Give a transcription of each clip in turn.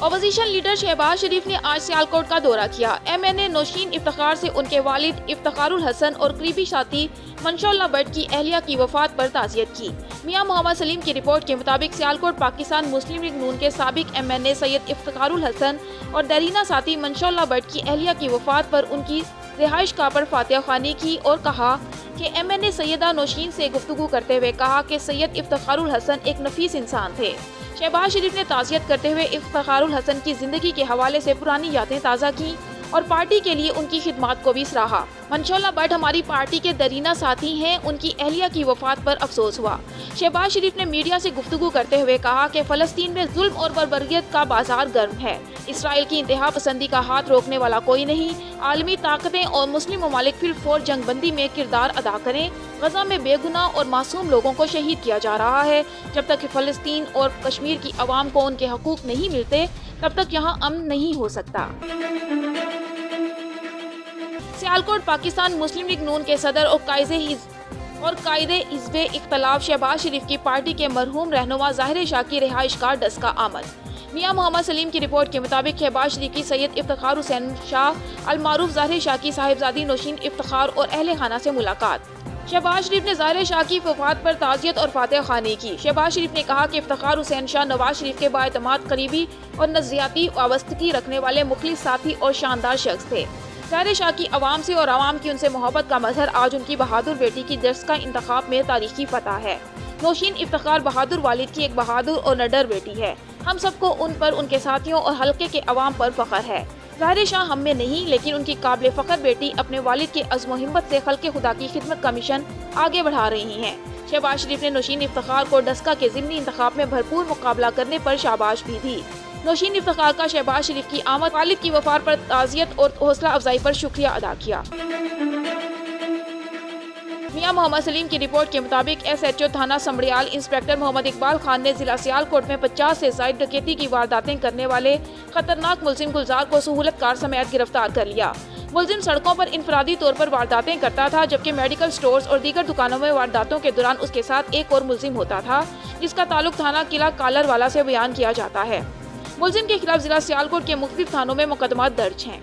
Opposition leader Shahbaz شریف نے آج سیالکوٹ کا دورہ کیا۔ MNA نوشین افتخار سے ان کے والد افتخار الحسن اور قریبی ساتھی منشاء اللہ بٹ کی اہلیہ کی وفات پر تعزیت کی۔ میاں محمد سلیم کی رپورٹ کے مطابق سیالکوٹ پاکستان مسلم لیگ نون کے سابق MNA سید افتخار الحسن اور دیرینہ ساتھی منشاء اللہ بٹ کی اہلیہ کی وفات پر ان کی رہائش گاہ پر فاتحہ خوانی کی اور کہا کہ MNA سیدہ نوشین سے گفتگو کرتے ہوئے کہا کہ سید افتخار الحسن ایک نفیس انسان تھے۔ شہباز شریف نے تعزیت کرتے ہوئے افتخار الحسن کی زندگی کے حوالے سے پرانی یادیں تازہ کی اور پارٹی کے لیے ان کی خدمات کو بھی سراہا۔ منشاء اللہ بٹ ہماری پارٹی کے دیرینہ ساتھی ہیں، ان کی اہلیہ کی وفات پر افسوس ہوا۔ شہباز شریف نے میڈیا سے گفتگو کرتے ہوئے کہا کہ فلسطین میں ظلم اور بربریت کا بازار گرم ہے۔ اسرائیل کی انتہا پسندی کا ہاتھ روکنے والا کوئی نہیں۔ عالمی طاقتیں اور مسلم ممالک فی الفور جنگ بندی میں کردار ادا کریں۔ غزہ میں بے گناہ اور معصوم لوگوں کو شہید کیا جا رہا ہے۔ جب تک کہ فلسطین اور کشمیر کی عوام کو ان کے حقوق نہیں ملتے تب تک یہاں امن نہیں ہو سکتا۔ سیالکوٹ پاکستان مسلم لیگ نون کے صدر اور قائد حزب اختلاف شہباز شریف کی پارٹی کے مرحوم رہنما ظاہر شاہ کی رہائش گاہ ڈسکہ آمد۔ میاں محمد سلیم کی رپورٹ کے مطابق شہباز شریف کی سید افتخار حسین شاہ المعروف ظاہر شاہ کی صاحبزادی نوشین افتخار اور اہل خانہ سے ملاقات۔ شہباز شریف نے ظاہر شاہ کی وفات پر تعزیت اور فاتحہ خوانی کی۔ شہباز شریف نے کہا کہ افتخار حسین شاہ نواز شریف کے بااعتماد قریبی اور نظریاتی وابستگی رکھنے والے مخلص ساتھی اور شاندار شخص تھے۔ ظاہر شاہ کی عوام سے اور عوام کی ان سے محبت کا مظہر آج ان کی بہادر بیٹی کی ڈسکہ انتخاب میں تاریخی فتح ہے۔ نوشین افتخار بہادر والد کی ایک بہادر اور نڈر بیٹی ہے۔ ہم سب کو ان پر، ان کے ساتھیوں اور حلقے کے عوام پر فخر ہے۔ ظاہر شاہ ہم میں نہیں لیکن ان کی قابل فخر بیٹی اپنے والد کے عزم و ہمت سے خلق خدا کی خدمت کا مشن آگے بڑھا رہی ہیں۔ شہباز شریف نے نوشین افتخار کو ڈسکہ کے ضمنی انتخاب میں بھرپور مقابلہ کرنے پر شاباش بھی دی۔ نوشین افتخار کا شہباز شریف کی آمد، والد کی وفات پر تعزیت اور حوصلہ افزائی پر شکریہ ادا کیا۔ میاں محمد سلیم کی رپورٹ کے مطابق SHO تھانہ سمڑیال انسپکٹر محمد اقبال خان نے ضلع سیالکوٹ میں 50 سے زائد ڈکیتی کی وارداتیں کرنے والے خطرناک ملزم گلزار کو سہولت کار سمیت گرفتار کر لیا۔ ملزم سڑکوں پر انفرادی طور پر وارداتیں کرتا تھا جبکہ میڈیکل سٹورز اور دیگر دکانوں میں وارداتوں کے دوران اس کے ساتھ ایک اور ملزم ہوتا تھا جس کا تعلق تھانہ قلعہ کالر والا سے بیان کیا جاتا ہے۔ ملزم کے خلاف ضلع سیالکوٹ کے مختلف تھانوں میں مقدمات درج ہیں۔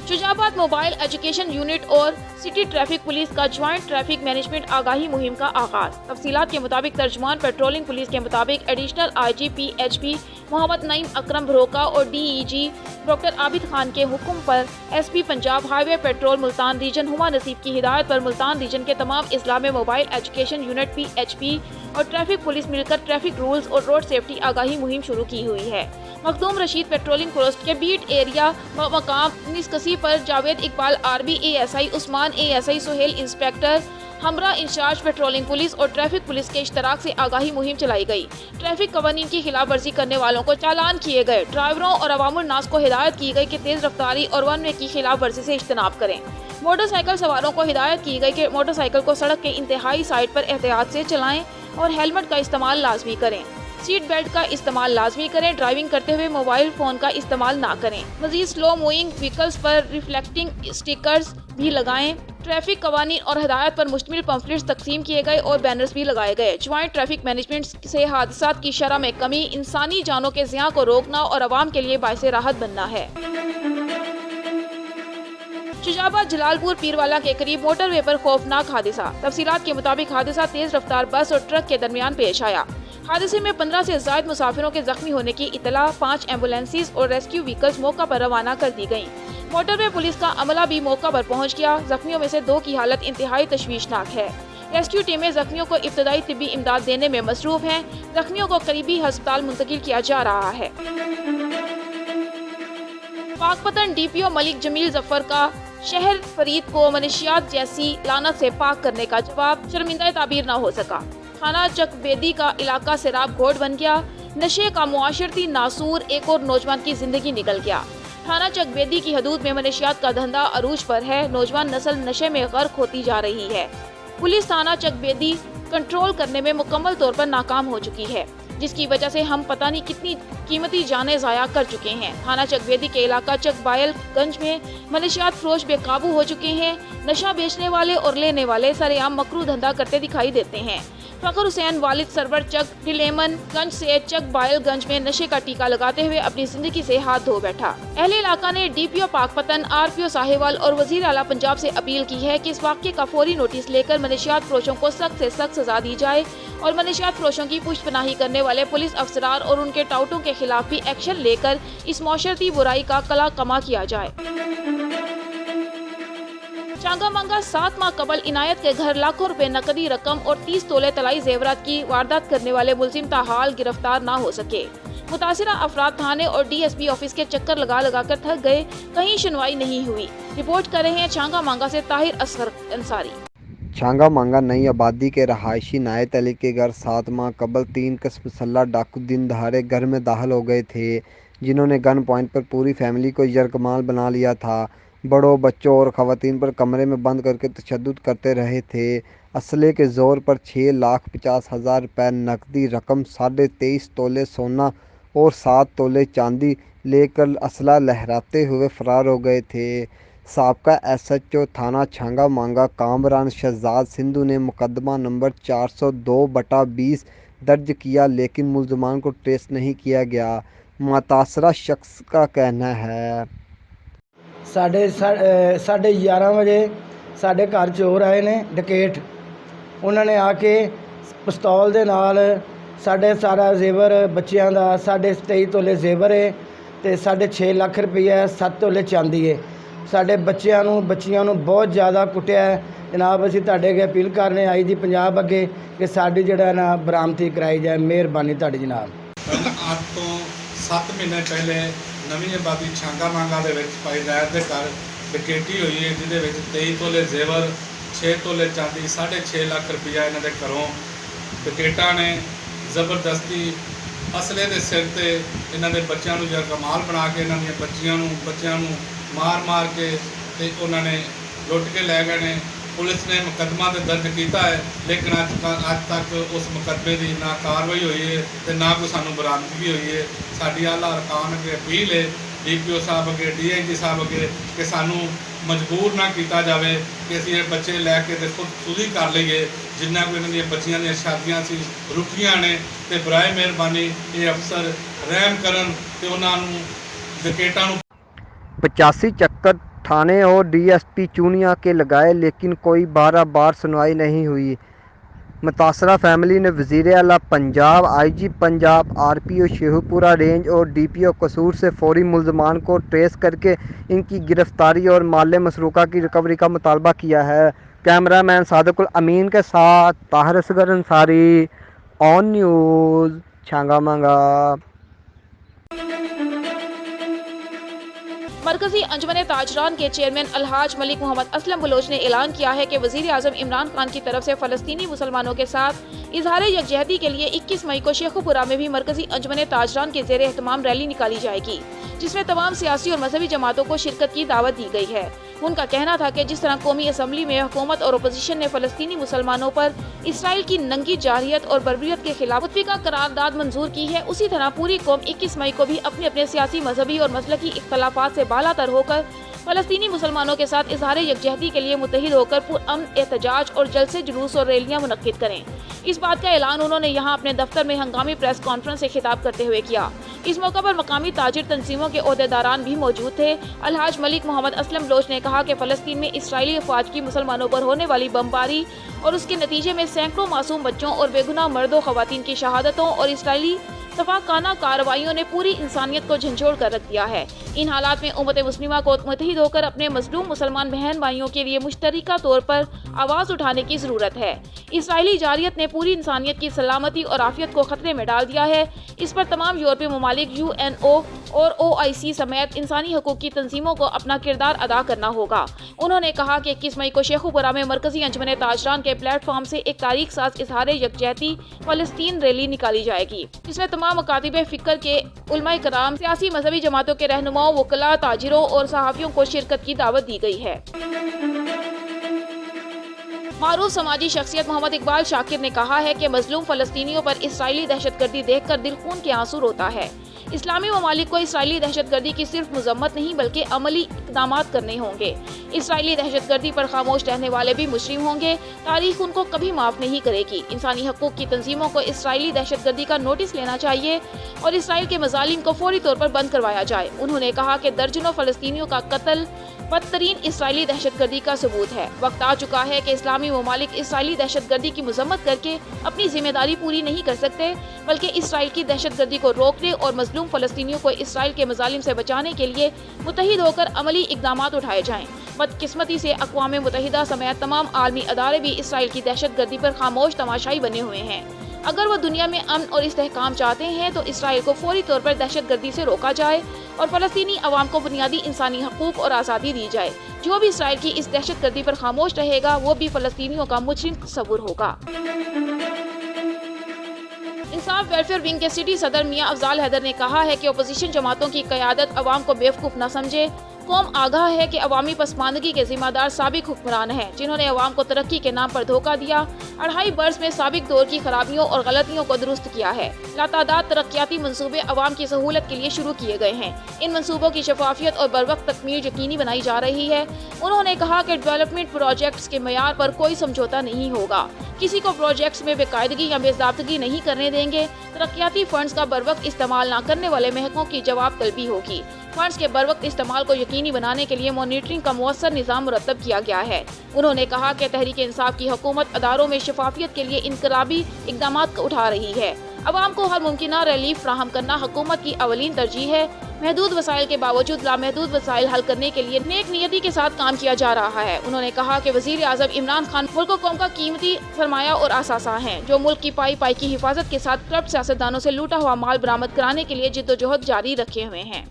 شجاع آباد موبائل ایجوکیشن یونٹ اور سٹی ٹریفک پولیس کا جوائنٹ ٹریفک مینجمنٹ آگاہی مہم کا آغاز۔ تفصیلات کے مطابق ترجمان پیٹرولنگ پولیس کے مطابق ایڈیشنل IG PHP محمد نعیم اکرم بھروکا اور DEG ڈاکٹر عابد خان کے حکم پر SP پنجاب ہائی وے پیٹرول ملتان ریجن ہما نصیب کی ہدایت پر ملتان ریجن کے تمام اضلاع میں موبائل ایجوکیشن یونٹ PHP اور ٹریفک پولیس مل کر ٹریفک رولز اور روڈ سیفٹی آگاہی مہم شروع کی ہوئی ہے۔ مخدوم رشید پیٹرولنگ پوسٹ کے بیٹ ایریا مقام 19 کسی پر جاوید اقبال RB ASI عثمان ASI سہیل انسپکٹر ہمراہ انچارج پیٹرولنگ پولیس اور ٹریفک پولیس کے اشتراک سے آگاہی مہم چلائی گئی۔ ٹریفک قوانین کی خلاف ورزی کرنے والوں کو چالان کیے گئے۔ ڈرائیوروں اور عوام الناس کو ہدایت کی گئی کہ تیز رفتاری اور ون وے کی خلاف ورزی سے اجتناب کریں۔ موٹر سائیکل سواروں کو ہدایت کی گئی کہ موٹر سائیکل کو سڑک کے انتہائی سائڈ پر احتیاط سے چلائیں اور ہیلمٹ کا استعمال لازمی کریں۔ سیٹ بیلٹ کا استعمال لازمی کریں۔ ڈرائیونگ کرتے ہوئے موبائل فون کا استعمال نہ کریں۔ مزید سلو موونگ وہیکلز پر ریفلیکٹنگ اسٹیکرز بھی لگائیں۔ ٹریفک قوانین اور ہدایات پر مشتمل پمفلٹس تقسیم کیے گئے اور بینرز بھی لگائے گئے۔ جوائنٹ ٹریفک مینجمنٹ سے حادثات کی شرح میں کمی، انسانی جانوں کے زیاں کو روکنا اور عوام کے لیے باعث راحت بننا ہے۔ شجاع آباد جلال پور پیروالا کے قریب موٹر وے پر خوفناک حادثہ۔ تفصیلات کے مطابق حادثہ تیز رفتار بس اور ٹرک کے درمیان پیش آیا۔ حادثے میں 15 سے زائد مسافروں کے زخمی ہونے کی اطلاع، 5 ایمبولینسز اور ریسکیو وہیکلز موقع پر روانہ کر دی گئیں۔ موٹر وے پولیس کا عملہ بھی موقع پر پہنچ گیا۔ زخمیوں میں سے 2 کی حالت انتہائی تشویشناک ہے۔ ریسکیو ٹیمیں زخمیوں کو ابتدائی طبی امداد دینے میں مصروف ہیں۔ زخمیوں کو قریبی ہسپتال منتقل کیا جا رہا ہے۔ پاک پتن DPO ملک جمیل ظفر کا شہر فرید کو منشیات جیسی لعنت سے پاک کرنے کا جواب شرمندہ تعبیر نہ ہو سکا۔ تھانہ چک بیدی کا علاقہ سیراب گھوٹ بن گیا۔ نشے کا معاشرتی ناسور، ایک اور نوجوان کی زندگی نکل گیا۔ تھانہ چک بیدی کی حدود میں منشیات کا دھندا عروج پر ہے۔ نوجوان نسل نشے میں غرق ہوتی جا رہی ہے۔ پولیس تھانہ چک بیدی کنٹرول کرنے میں مکمل طور پر ناکام ہو چکی ہے، جس کی وجہ سے ہم پتہ نہیں کتنی قیمتی جانیں ضائع کر چکے ہیں۔ تھانہ چک بیدی کے علاقہ چک بائل گنج میں منشیات فروش بے قابو ہو چکے ہیں۔ نشہ بیچنے والے اور لینے والے سرعام مکروہ دھندا کرتے دکھائی دیتے ہیں۔ फखर हुसैन वालिद सरवर चक डिलेमन गंज से चक बायलगंज में नशे का टीका लगाते हुए अपनी जिंदगी से हाथ धो बैठा। अहले इलाका ने DPO पाकपतन, RPO साहिवाल और वजीर आला पंजाब से अपील की है कि इस वाक़े का फौरी नोटिस लेकर मनशियात फरोशों को सख्त से सख्त सजा दी जाए और मनशियात फरोशों की पुष्पनाही करने वाले पुलिस अफसरान और उनके टाउटों के खिलाफ भी एक्शन लेकर इस मौशरती बुराई का कला कमा किया जाए। चांगा मांगा 7 माह कबल इनायत के घर लाखों रुपए नकदी रकम और 30 तोले तलाई जेवरात की वारदात करने वाले मुलजिम ताहाल गिरफ्तार न हो सके। मुतासिरा अफराद थाने और DSP ऑफिस के चक्कर लगा लगा कर थक गए, कहीं सुनवाई नहीं हुई। रिपोर्ट कर रहे हैं चांगा मांगा से ताहिर असगर अंसारी। छांगा मांगा नई आबादी के रहायशी नायत अली के घर 7 माह कबल 3 कसमसल्ला डाकू दिन दहाड़े घर में दाखिल हो गए थे, जिन्होंने गन पॉइंट पर पूरी फैमिली को यरगमाल बना लिया था। बड़ों, बच्चों और ख़वातीन पर कमरे में बंद करके तशद्दुद करते रहे थे। असले के ज़ोर पर 6,50,000 रुपये नकदी रकम, 23.5 तोले सोना और 7 तोले चांदी लेकर असला लहराते हुए फरार हो गए थे। साबका SHO थाना छांगा मांगा कामरान शहजाद सिंधु ने मुकदमा नंबर 402/20 दर्ज किया, लेकिन मुल्ज़मान को ट्रेस नहीं किया गया। मुतासरा शख्स का कहना है, साढ़े 11 वजे साढ़े घर चोर आए ने डकैत। उन्होंने आके पिस्तौल दे नाल साढ़े सारा जेवर बच्चियां दा 23.5 तोले जेवर है ते 6.5 लाख रुपया 7 तोले चांदी है। साढ़े बच्चियां नूं बहुत ज़्यादा कुटिया है। जनाब असीं तुहाडे अगे अपील करने आई जी पंजाब अगे कि साडी जिहड़ा ना बरामदी कराई जाए, मेहरबानी तुहाडी जनाब। आज तो 7 महीने पहले नवीं आबादी छांगा मांगा दे विच भाई ज़ैद दे घर डकैती हुई है, जिहदे विच 23 तोले जेवर, 6 तोले चांदी, 6.5 लाख रुपया इन्हां दे घरों डकैतां ने ज़बरदस्ती असले दे सिर ते इन्हां दे बच्चिआं नूं यरगमाल बना के इन्हां दीआं बच्चिआं नूं मार के ते उन्हां ने लुੱਟ के लै गए ने। पुलिस ने मुकदमा तो दर्ज किया है, लेकिन अज तक उस मुकदमे की ना कार्रवाई हुई है तो ना कोई सानू बरामदगी हुई है। साडी आला अरकान अगे अपील है DPO साहब अगे, DIG साहब अगे कि सानू मजबूर ना किया जाए कि असीं बच्चे लैके तो खुद ही कर लीए। जिन्ना कोई इन्हां दीआं बच्चियां दीआं शादियां सी रुकियां ने ते बराए मेहरबानी ये अफसर रहम करन ते उन्हां नूं डकैतां नूं 85 चक्कर थाने और DSP चूनिया के लगाए, लेकिन कोई 12 बार सुनवाई नहीं हुई। मुतासरा फैमिली ने वज़ीर आला Punjab, IG Punjab, RPO Sheikhupura range और DPO कसूर से फौरी मुल्ज़मान को ट्रेस करके इनकी गिरफ़्तारी और माल मसरूक़ा की रिकवरी का मुतालबा किया है। कैमरामैन सादिकुल अमीन के साथ ताहिर असगर अंसारी, ऑन न्यूज़, छांगा मांगा। मरकजी अंजुमन ताजरान के चेयरमैन अलहाज मलिक मोहम्मद असलम बलोच ने ऐलान किया है कि वज़ीर आज़म इमरान खान की तरफ से फ़लस्तीनी मुसलमानों के साथ इजहार यकजहती के लिए 21 मई को शेखुपुरा में भी मरकजी अंजुमन ताजरान के ज़ेर एहतमाम रैली निकाली जाएगी, जिसमें तमाम सियासी और मजहबी जमातों को शिरकत की दावत दी गई है। उनका कहना था कि जिस तरह कौमी असम्बली में हुकूमत और अपोजिशन ने फ़लस्तीनी मुसलमानों पर इसराइल की नंगी जारहियत और बर्बरियत के खिलाफ मुत्तफ़िका करारदाद मंजूर की है, उसी तरह पूरी कौम 21 मई को भी अपने अपने सियासी, मजहबी और मसलकी इख्तलाफात से बालातर होकर फ़लस्तीनी मुसलमानों के साथ इजहार यकजहती के लिए मुत्तहिद होकर पुरअमन एहतजाज और जलसे, जुलूस और रैलियां मुनक्किद करें। इस बात का ऐलान उन्होंने यहाँ अपने दफ्तर में हंगामी प्रेस कॉन्फ्रेंस से खिताब करते हुए किया। इस मौका पर मकामी ताजिर तंजीमों के ओहदेदारान भी मौजूद थे। अलहाज मलिक मोहम्मद असलम बलोच ने कहा कि फ़लस्तीन में इसराइली अफवाज की मुसलमानों पर होने वाली बमबारी और उसके नतीजे में सैकड़ों मासूम बच्चों और बेगुनाह मर्दों ख़वातीन की शहादतों और इसराइली तफाकाना कार्रवाइयों ने पूरी इंसानियत को झंझोड़ कर रख दिया है। इन हालात में उम्मत मुस्लिमा को मुत्तहिद होकर अपने मजलूम मुसलमान बहन भाइयों के लिए मुश्तरका तौर पर आवाज़ उठाने की ज़रूरत है। इसराइली जारियत ने पूरी इंसानियत की सलामती और आफियत को खतरे में डाल दिया है। इस पर तमाम यूरोपीय ममालिक, UNO और OIC समेत इंसानी हकूक़ की तंजीमों को अपना किरदार अदा करना होगा। उन्होंने कहा कि 21 मई को शेखुपुरा में मरकजी अंजुमन ताजरान के प्लेटफॉर्म से एक तारीख साज इजहार यकजहती फ़लस्तीन रैली निकाली जाएगी, जिसमें तमाम मकातिब फ़िक्र के उलमाए कराम, सियासी मजहबी जमातों के रहनुमाओं, वकला, ताजिरों और सहाफ़ियों को शिरकत की दावत दी गई है। मारूफ समाजी शख्सियत मोहम्मद इकबाल शाकिर ने कहा है कि मजलूम फ़लस्तीनियों पर इसराइली दहशतगर्दी देखकर दिल खून के आंसू रोता है। اسلامی ممالک کو اسرائیلی دہشت گردی کی صرف مذمت نہیں بلکہ عملی اقدامات کرنے ہوں گے۔ اسرائیلی دہشت گردی پر خاموش رہنے والے بھی مجرم ہوں گے، تاریخ ان کو کبھی معاف نہیں کرے گی۔ انسانی حقوق کی تنظیموں کو اسرائیلی دہشت گردی کا نوٹس لینا چاہیے اور اسرائیل کے مظالم کو فوری طور پر بند کروایا جائے۔ انہوں نے کہا کہ درجنوں فلسطینیوں کا قتل بدترین اسرائیلی دہشت گردی کا ثبوت ہے۔ وقت آ چکا ہے کہ اسلامی ممالک اسرائیلی دہشت گردی کی مذمت کر کے اپنی ذمہ داری پوری نہیں کر سکتے بلکہ اسرائیل کی دہشت گردی کو روکنے اور مظلوم فلسطینیوں کو اسرائیل کے مظالم سے بچانے کے لیے متحد ہو کر عملی اقدامات اٹھائے جائیں۔ بدقسمتی سے اقوام متحدہ سمیت تمام عالمی ادارے بھی اسرائیل کی دہشت گردی پر خاموش تماشائی بنے ہوئے ہیں۔ اگر وہ دنیا میں امن اور استحکام چاہتے ہیں تو اسرائیل کو فوری طور پر دہشت گردی سے روکا جائے اور فلسطینی عوام کو بنیادی انسانی حقوق اور آزادی دی جائے۔ جو بھی اسرائیل کی اس دہشت گردی پر خاموش رہے گا وہ بھی فلسطینیوں کا مجرم تصور ہوگا۔ انصاف ویلفیئر ونگ کے سٹی صدر میاں افضال حیدر نے کہا ہے کہ اپوزیشن جماعتوں کی قیادت عوام کو بیوقوف نہ سمجھے۔ قوم آگاہ ہے کہ عوامی پسماندگی کے ذمہ دار سابق حکمران ہیں جنہوں نے عوام کو ترقی کے نام پر دھوکہ دیا۔ 2.5 برس میں سابق دور کی خرابیوں اور غلطیوں کو درست کیا ہے۔ لاتعداد ترقیاتی منصوبے عوام کی سہولت کے لیے شروع کیے گئے ہیں۔ ان منصوبوں کی شفافیت اور بروقت تکمیل یقینی بنائی جا رہی ہے۔ انہوں نے کہا کہ ڈیولپمنٹ پروجیکٹس کے معیار پر کوئی سمجھوتہ نہیں ہوگا۔ کسی کو پروجیکٹس میں بے قاعدگی یا بے ضابطگی نہیں کرنے دیں گے۔ ترقیاتی فنڈز کا بروقت استعمال نہ کرنے والے محکموں کی جواب طلبی ہوگی۔ فنڈز کے بروقت استعمال کو یقینی بنانے کے لیے مانیٹرنگ کا مؤثر نظام مرتب کیا گیا ہے۔ انہوں نے کہا کہ تحریک انصاف کی حکومت اداروں میں شفافیت کے لیے انقلابی اقدامات اٹھا رہی ہے۔ عوام کو ہر ممکنہ ریلیف فراہم کرنا حکومت کی اولین ترجیح ہے۔ محدود وسائل کے باوجود لامحدود مسائل حل کرنے کے لیے نیک نیتی کے ساتھ کام کیا جا رہا ہے۔ انہوں نے کہا کہ وزیر اعظم عمران خان ملک و قوم کا قیمتی سرمایہ اور اثاثہ ہیں جو ملک کی پائی کی حفاظت کے ساتھ کرپٹ سیاستدانوں سے لوٹا ہوا مال برآمد کرانے کے لیے جدوجہد جاری رکھے ہوئے ہیں۔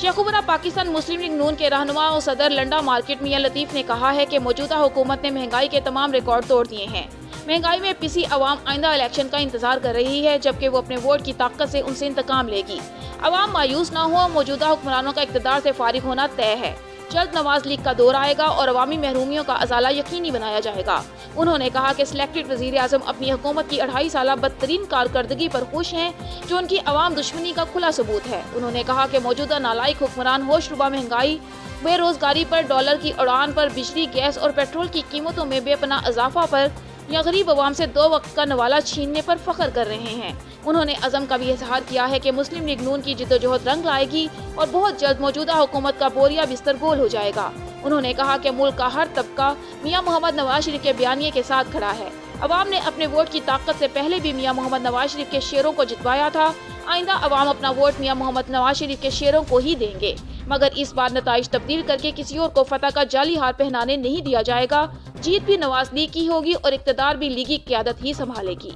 شیخ عمرہ پاکستان مسلم لیگ نون کے رہنما اور صدر لنڈا مارکیٹ میاں لطیف نے کہا ہے کہ موجودہ حکومت نے مہنگائی کے تمام ریکارڈ توڑ دیے ہیں۔ مہنگائی میں پسی عوام آئندہ الیکشن کا انتظار کر رہی ہے جبکہ وہ اپنے ووٹ کی طاقت سے ان سے انتقام لے گی۔ عوام مایوس نہ ہو، موجودہ حکمرانوں کا اقتدار سے فارغ ہونا طے ہے۔ جلد نواز لیگ کا دور آئے گا اور عوامی محرومیوں کا ازالہ یقینی بنایا جائے گا۔ انہوں نے کہا کہ سلیکٹڈ وزیر اعظم اپنی حکومت کی 2.5 سالہ بدترین کارکردگی پر خوش ہیں جو ان کی عوام دشمنی کا کھلا ثبوت ہے۔ انہوں نے کہا کہ موجودہ نالائق حکمران ہوش ربا مہنگائی، بے روزگاری پر، ڈالر کی اڑان پر، بجلی، گیس اور پیٹرول کی قیمتوں میں بے پناہ اضافہ پر یا غریب عوام سے 2 وقت کا نوالہ چھیننے پر فخر کر رہے ہیں۔ انہوں نے عزم کا بھی اظہار کیا ہے کہ مسلم لیگ نون کی جدوجہد رنگ لائے گی اور بہت جلد موجودہ حکومت کا بوریا بستر گول ہو جائے گا۔ انہوں نے کہا کہ ملک کا ہر طبقہ میاں محمد نواز شریف کے بیانیے کے ساتھ کھڑا ہے۔ عوام نے اپنے ووٹ کی طاقت سے پہلے بھی میاں محمد نواز شریف کے شیروں کو جتوایا تھا۔ آئندہ عوام اپنا ووٹ میاں محمد نواز شریف کے شیروں کو ہی دیں گے، مگر اس بار نتائج تبدیل کر کے کسی اور کو فتح کا جعلی ہار پہنانے نہیں دیا جائے گا۔ جیت بھی نواز لیگ کی ہوگی اور اقتدار بھی لیگی قیادت ہی سنبھالے گی۔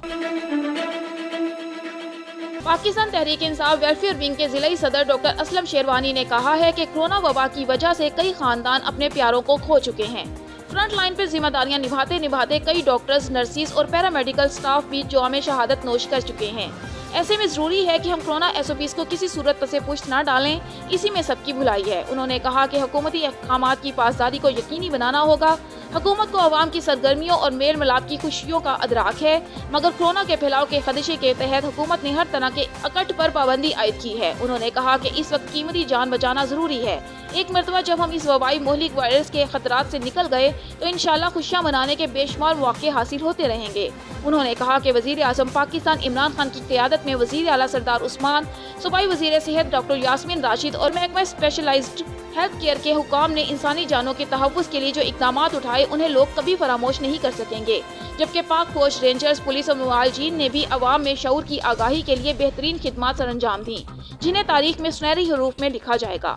پاکستان تحریک انصاف ویلفیئر ونگ کے ضلعی صدر ڈاکٹر اسلم شیروانی نے کہا ہے کہ کورونا وبا کی وجہ سے کئی خاندان اپنے پیاروں کو کھو چکے ہیں۔ فرنٹ لائن پر ذمہ داریاں نبھاتے کئی ڈاکٹرز، نرسز اور پیرامیڈیکل سٹاف بھی جوام شہادت نوش کر چکے ہیں۔ ایسے میں ضروری ہے کہ ہم کورونا SOPs کو کسی صورت پس پشت نہ ڈالیں، اسی میں سب کی بھلائی ہے۔ انہوں نے کہا کہ حکومتی احکامات کی پاسداری کو یقینی بنانا ہوگا۔ حکومت کو عوام کی سرگرمیوں اور میل ملاپ کی خوشیوں کا ادراک ہے، مگر کورونا کے پھیلاؤ کے خدشے کے تحت حکومت نے ہر طرح کے اکٹ پر پابندی عائد کی ہے۔ انہوں نے کہا کہ اس وقت قیمتی جان بچانا ضروری ہے۔ ایک مرتبہ جب ہم اس وبائی مہلک وائرس کے خطرات سے نکل گئے تو انشاءاللہ خوشیاں منانے کے بے شمار مواقع حاصل ہوتے رہیں گے۔ انہوں نے کہا کہ وزیر اعظم پاکستان عمران خان کی قیادت میں وزیر اعلیٰ سردار عثمان، صوبائی وزیر صحت ڈاکٹر یاسمین راشد اور محکمہ اسپیشلائزڈ ہیلتھ کیئر کے حکام نے انسانی جانوں کے تحفظ کے لیے جو اقدامات اٹھائے انہیں لوگ کبھی فراموش نہیں کر سکیں گے، جبکہ پاک فوج، رینجرز، پولیس اور معالجین نے بھی عوام میں شعور کی آگاہی کے لیے بہترین خدمات سر انجام دیں جنہیں تاریخ میں سنہری حروف میں لکھا جائے گا۔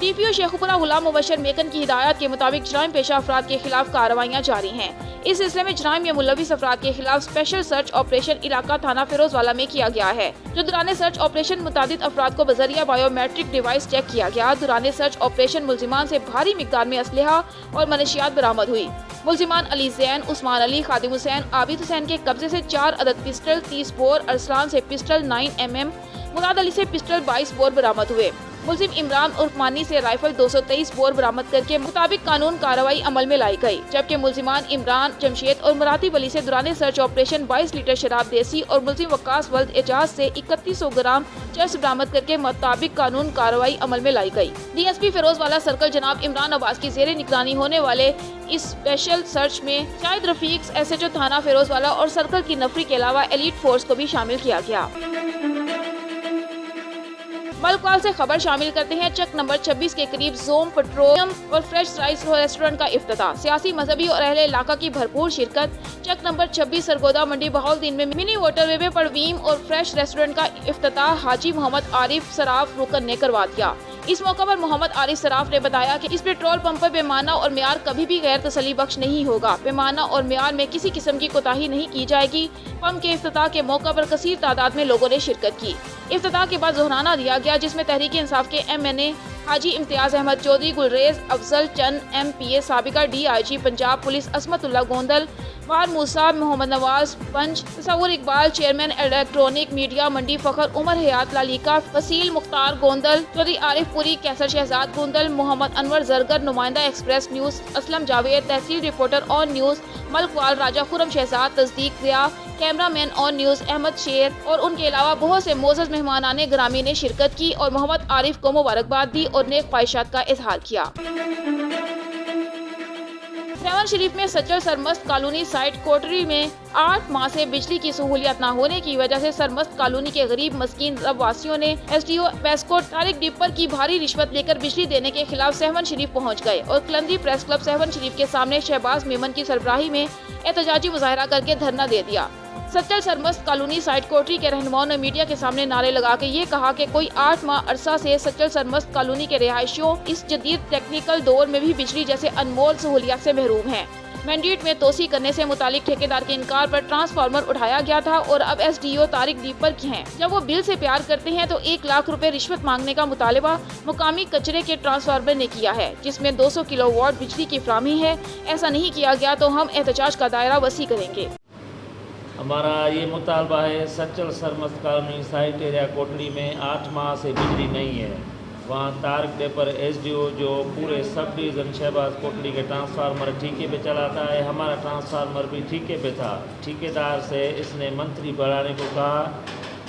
DPO شیخ عمرہ غلام مبشر میکن کی ہدایات کے مطابق جرائم پیشہ افراد کے خلاف کارروائیاں جاری ہیں۔ اس سلسلے میں جرائم میں ملوث افراد کے خلاف اسپیشل سرچ آپریشن علاقہ تھانہ فیروز والا میں کیا گیا ہے، جو دوران سرچ آپریشن متعدد افراد کو بذریعہ بایو میٹرک ڈیوائس چیک کیا گیا۔ دوران سرچ آپریشن ملزمان سے بھاری مقدار میں اسلحہ اور منشیات برآمد ہوئی۔ ملزمان علی زین، عثمان علی، خادم حسین، عابد حسین کے قبضے سے 4 عدد پسٹل 30 بور، ارسلان سے پسٹل 9mm، مراد علی سے پسٹل 22 بور برآمد ہوئے۔ मुलजिम इमरान उर्फ मानी से राइफल 223 बोर बरामद करके मुताबिक कानून कार्रवाई अमल में लाई गई, जबकि मुलजिमान इमरान जमशेद और मुरातिब अली से दौरान सर्च ऑपरेशन 22 लीटर शराब देसी और मुलजिम वक्कास वल्द एजाज से 3100 ग्राम चर्स बरामद करके मुताबिक कानून कार्रवाई अमल में लाई गई। DSP फिरोजवाला सर्कल जनाब इमरान अब्बास की जेर निगरानी होने वाले इस स्पेशल सर्च में शाहिद रफीक SHO थाना फिरोजवाला और सर्कल की नफरी के अलावा एलीट फोर्स को भी शामिल किया गया। मलकवाल से खबर शामिल करते हैं। चक नंबर 26 के करीब जोम पेट्रोलियम और फ्रेश राइस रेस्टोरेंट का इफ्तिताह, सियासी मजहबी और अहले इलाका की भरपूर शिरकत। चक नंबर 26 सरगोदा मंडी बहाउद्दीन में मिनी वाटरवे पर परवीम और फ्रेश रेस्टोरेंट का इफ्तिताह हाजी मोहम्मद आरिफ सराफ रुकन ने करवा दिया। इस मौका पर मोहम्मद आरिफ सराफ ने बताया कि इस पेट्रोल पंप पर पैमाना और मियार कभी भी गैर तसली बख्श नहीं होगा। पैमाना और मियार में किसी किस्म की कोताही नहीं की जाएगी। पंप के इफ्तिताह के मौका पर कसीर तादाद में लोगों ने शिरकत की। इफ्तिताह के बाद जोहराना दिया गया, जिसमें तहरीक इंसाफ के MNA हाजी इम्तियाज अहमद चौधरी, गुलरेज अफजल चंद MPA, साबिका DIG पंजाब पुलिस असमतुल्ला गोंदल, वार मूसा, मोहम्मद नवाज पंच, Tasawwur Iqbal, chairman electronic media Mandi Fakhar, Umar Hayat Lalika, Faseel Mukhtar Gondal, Chaudhary Arif Puri, कैसर शहजाद गोंदल, मोहम्मद अनवर जरगर, नुमाइंदा एक्सप्रेस न्यूज़ असलम जावेद, तहसील reporter on news Malakwal Raja Khurram Shahzad, Tasdeeq Zia, cameraman on news Ahmad Sher और उनके अलावा बहुत से मोअज़्ज़ज़ मेहमानाने ग्रामी ने शिरकत की और मोहम्मद आरिफ को मुबारकबाद दी और नेक ख्वाहिशात का इजहार किया। सेवन शरीफ में सचल सरमस्त कॉलोनी साइट कोटरी में 8 माह से बिजली की सहूलियत न होने की वजह से सरमस्त कॉलोनी के गरीब मस्कीन वासियों ने SDO पेस्को तारिक डिपर की भारी रिश्वत लेकर बिजली देने के खिलाफ सेवन शरीफ पहुंच गए और कलंदरी प्रेस क्लब सेवन शरीफ के सामने शहबाज मेमन की सरबराही में एहतजाजी मुजाहरा करके धरना दे दिया। सच्चल सरमस्त कॉलोनी साइट कोटरी के रहनुमाओं ने मीडिया के सामने नारे लगा के ये कहा कि कोई 8 माह अरसा से सच्चल सरमस्त कॉलोनी के रिहायशियों इस जदीद टेक्निकल दौर में भी बिजली जैसे अनमोल सहूलियत से महरूम हैं। मैंडेट में तोसी करने से मुतालिक ठेकेदार के इनकार पर ट्रांसफार्मर उठाया गया था और अब SDO तारिक डीपर की हैं। जब वो बिल से प्यार करते हैं तो 1 लाख रुपए रिश्वत मांगने का मुतालबा मुकामी कचरे के ट्रांसफार्मर ने किया है, जिसमें 200 किलोवाट बिजली की फराहमी है। ऐसा नहीं किया गया तो हम एहतजाज का दायरा वसी करेंगे। हमारा ये मुतालबा है, Sachal Sarmast colony site area Kotri में 8 माह से बिजली नहीं है। वहाँ तारक डेपर SDO जो पूरे सब डिवीज़न शहबाज कोटड़ी के ट्रांसफार्मर ठीके पे चलाता है, हमारा ट्रांसफार्मर भी ठीके पे था। ठेकेदार से इसने मंथली बढ़ाने को कहा,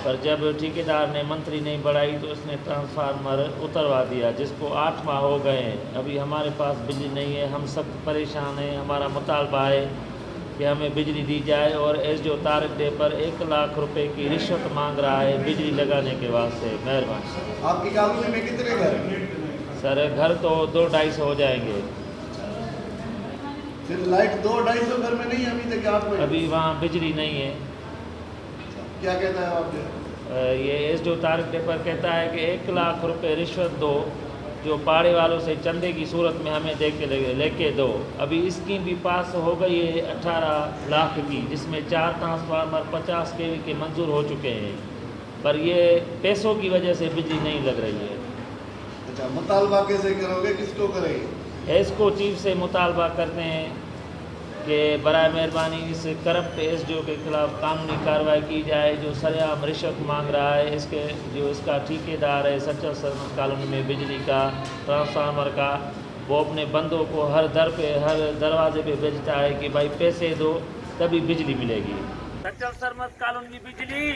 पर जब ठेकेदार ने मंथली नहीं बढ़ाई तो इसने ट्रांसफार्मर उतरवा दिया, जिसको 8 माह हो गए हैं। अभी हमारे पास बिजली नहीं है, हम सब परेशान हैं। हमारा मुतालबा है कि हमें बिजली दी जाए और SDO तारक डे पर 1 लाख रुपए की रिश्वत मांग रहा है बिजली लगाने के वास्ते। मेहरबानी। आपकी कॉलोनी में कितने घर हैं? सर घर तो 2-250 हो जाएंगे। फिर लाइट 2-250 घर में नहीं है अभी तक? आप अभी वहाँ बिजली नहीं है। क्या कहता है आपने? ये SDO तारक डे पर कहता है कि 1 लाख रुपए रिश्वत दो, जो पाड़े वालों से चंदे की सूरत में हमें दे के लेके दो। अभी स्कीम भी पास हो गई है 18 लाख की, जिसमें 4 ट्रांसफार्मर 50 kV के मंजूर हो चुके हैं, पर ये पैसों की वजह से बिजली नहीं लग रही है। अच्छा, मुतालबा कैसे करोगे, किसको करेंगे? इसको चीफ से मुतालबा करते हैं कि बराए मेहरबानी इस करप्ट SDO के खिलाफ कानूनी कार्रवाई की जाए, जो सरेआम रिश्वत मांग रहा है। इसके जो इसका ठेकेदार है सच्चल सरमस्त कॉलोनी में बिजली का ट्रांसफार्मर का, वो अपने बंदों को हर दरवाजे पे भेजता है कि भाई पैसे दो तभी बिजली मिलेगी। सच्चल सरमस्त कॉलोनी बिजली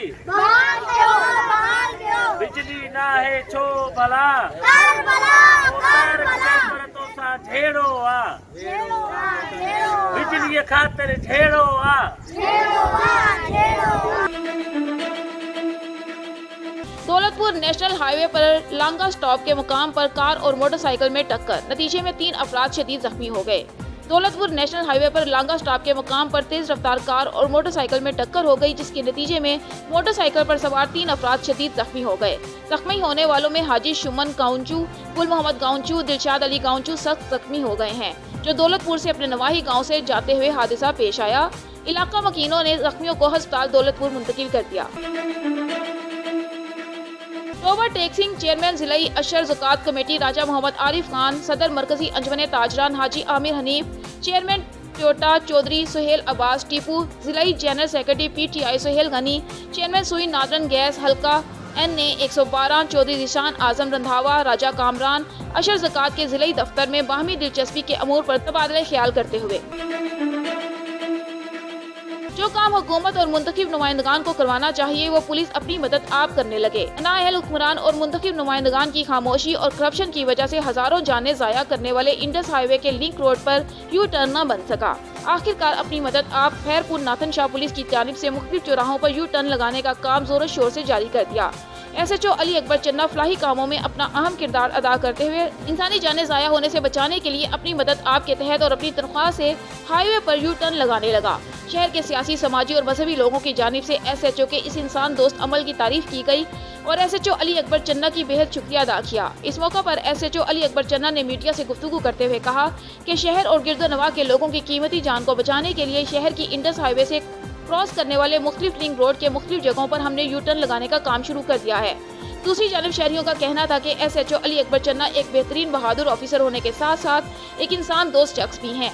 बिजली ना है छो भला झेड़ो आ बिजली खातिर झेड़ो आ। दौलतपुर नेशनल हाईवे पर लांगा स्टॉप के मुकाम पर कार और मोटरसाइकिल में टक्कर, नतीजे में 3 अफराद शदीद जख्मी हो गए। दौलतपुर नेशनल हाईवे पर लांगा स्टॉप के मुकाम पर तेज रफ्तार कार और मोटरसाइकिल में टक्कर हो गई, जिसके नतीजे में मोटरसाइकिल पर सवार 3 अफराद शदीद जख्मी हो गए। जख्मी होने वालों में हाजी शुमन गाउंचू, गुल मोहम्मद गाउंचू, दिलशाद अली गाउंचू सख्त जख्मी हो गए हैं, जो दौलतपुर से अपने नवाही गाँव से जाते हुए हादसा पेश आया। इलाका मकीनों ने जख्मियों को अस्पताल दौलतपुर मुंतकिल कर दिया। ओवर टैक्सिंग चेयरमैन जिलाई अशर ज़कात कमेटी राजा मोहम्मद आरिफ खान, सदर मरकजी अंजमन ताजरान हाजी आमिर हनीफ, चेयरमैन टोयोटा चौधरी सुहेल अब्बास टीपू, जिलाई general secretary PTI Suhail Ghani, chairman Sui Northern gas हल्का एन ने 112 चौधरी रिशान आजम रंधावा राजा कामरान अशर ज़कात के ज़िले दफ्तर में बाहमी दिलचस्पी के अमूर पर तबादला ख्याल करते हुए जो काम हुकूमत और मुंतखब नुमाइंदगान को करवाना चाहिए वो पुलिस अपनी मदद आप करने लगे। नाअहल हुक्मरान और मुंतखब नुमाइंदगान की खामोशी और करप्शन की वजह से हजारों जानें ज़ाया करने वाले इंडस हाईवे के लिंक रोड पर यू टर्न न बन सका। आखिरकार अपनी मदद आप खैरपुर नाथन शाह पुलिस की जानिब से मुख्तलिफ चौराहों पर यू टर्न लगाने का काम जोर शोर से जारी कर दिया। SHO अली अकबर चन्ना फलाही कामों में अपना अहम किरदार अदा करते हुए इंसानी जानें ज़ाया होने से बचाने के लिए अपनी मदद आप के तहत और अपनी तनख्वाह से हाईवे पर यू टर्न लगाने लगा। शहर के सियासी, समाजी और मजहबी लोगों की जानिब से SHO के इस इंसान दोस्त अमल की तारीफ की गई और SHO अली अकबर चन्ना की बेहद शुक्रिया अदा किया। इस मौका पर SHO अली अकबर चन्ना ने मीडिया से गुफ्तगू करते हुए कहा कि शहर और गिरदोनवा के लोगों की कीमती जान को बचाने के लिए शहर की इंडस हाईवे से क्रॉस करने वाले मुख्तलिफ लिंक रोड के मुख्तलिफ जगहों पर हमने यू टर्न लगाने का काम शुरू कर दिया है। दूसरी जानिब शहरियों का कहना था कि SHO अली अकबर चन्ना एक बेहतरीन बहादुर ऑफिसर होने के साथ साथ एक इंसान दोस्त शख्स भी हैं।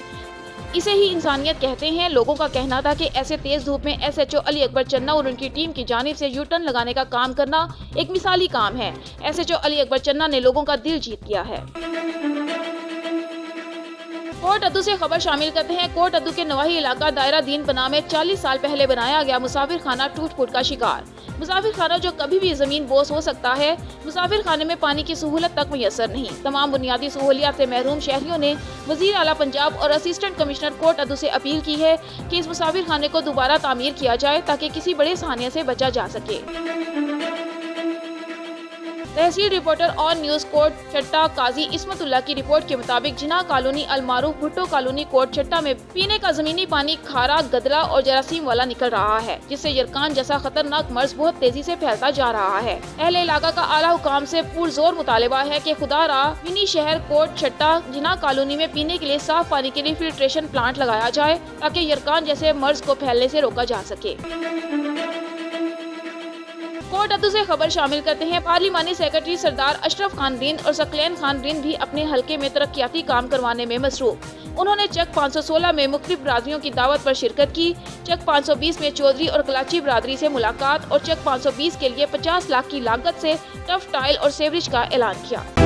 इसे ही इंसानियत कहते हैं। लोगों का कहना था कि ऐसे तेज धूप में SHO अली अकबर चन्ना और उनकी टीम की जानिब से यू टर्न लगाने का काम करना एक मिसाली काम है। SHO अली अकबर चन्ना ने लोगों का दिल जीत लिया है। कोट अद्दू से खबर शामिल करते हैं। कोट अद्दू के नवाही इलाका दायरा दीन पनाह में 40 साल पहले बनाया गया मुसाफिर खाना टूट फूट का शिकार। मुसाफिर खाना जो कभी भी जमीन बोस हो सकता है, मुसाफिर खाने में पानी की सहूलत तक मुयसर नहीं। तमाम बुनियादी सहूलियात से महरूम शहरियों ने वजीर आला पंजाब और असिस्टेंट कमिश्नर कोट अद्दू से अपील की है कि इस मुसाफिर खाने को दोबारा तामीर किया जाए ताकि किसी बड़े सानिया से बचा जा सके। तहसील रिपोर्टर ऑन न्यूज कोट चट्टा काजी इस्मतुल्लाह की रिपोर्ट के मुताबिक जिना कॉलोनी अलमारूफ भुट्टो कॉलोनी कोट चट्टा में पीने का जमीनी पानी खारा, गदला और जरासीम वाला निकल रहा है, जिससे यरकान जैसा खतरनाक मर्ज बहुत तेजी से फैलता जा रहा है। अहले इलाका का आला हुकाम से पुरजोर मुतालिबा है कि खुदा रा मिनी शहर कोट चट्टा जिना कॉलोनी में पीने के लिए साफ पानी के लिए फिल्ट्रेशन प्लांट लगाया जाए ताकि यरकान जैसे मर्ज को फैलने से रोका जा सके। कोट अद्दू से खबर शामिल करते हैं। पार्लिमानी सेक्रेटरी सरदार अशरफ खान रिंद और सकलैन खान रिंद भी अपने हलके में तरक्याती काम करवाने में मसरूफ। उन्होंने चक 516 में मुख्तलिफ बरादरियों की दावत पर शिरकत की। चक 520 में चौधरी और कलाची बरादरी से मुलाकात और चक 520 के लिए 50 लाख की लागत से टफ टाइल और सेवरेज का ऐलान किया।